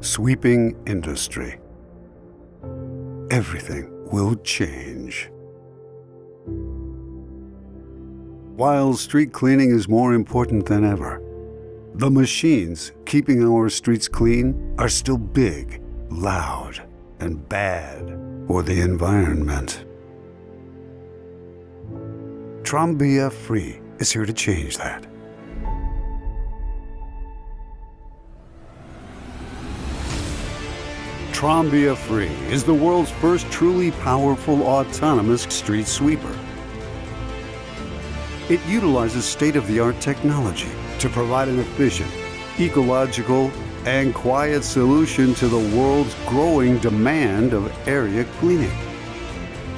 sweeping industry. Everything will change. While street cleaning is more important than ever, the machines keeping our streets clean are still big, loud, and bad for the environment. Trumbia Free is here to change that. Trombia Free is the world's first truly powerful autonomous street sweeper. It utilizes state-of-the-art technology to provide an efficient, ecological, and quiet solution to the world's growing demand of area cleaning.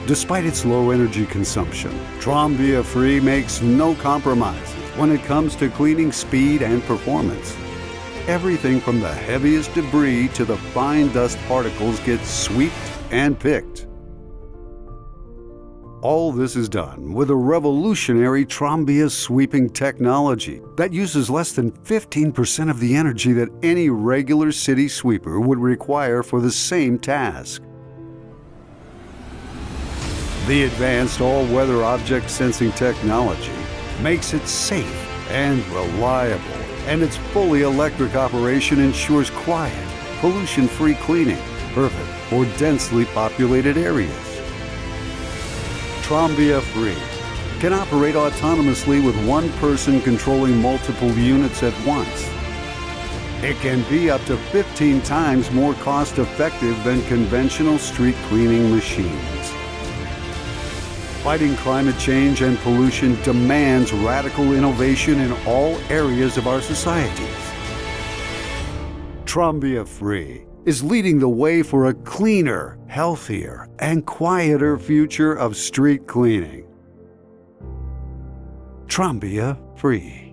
Despite its low energy consumption, Trombia Free makes no compromises when it comes to cleaning speed and performance. Everything from the heaviest debris to the fine dust particles gets swept and picked. All this is done with a revolutionary Trumbia sweeping technology that uses less than 15% of the energy that any regular city sweeper would require for the same task. The advanced all-weather object sensing technology makes it safe and reliable, and its fully electric operation ensures quiet, pollution-free cleaning, perfect for densely populated areas. Trombia Free can operate autonomously with one person controlling multiple units at once. It can be up to 15 times more cost-effective than conventional street cleaning machines. Fighting climate change and pollution demands radical innovation in all areas of our societies. Trombia Free is leading the way for a cleaner, healthier, and quieter future of street cleaning. Trombia Free.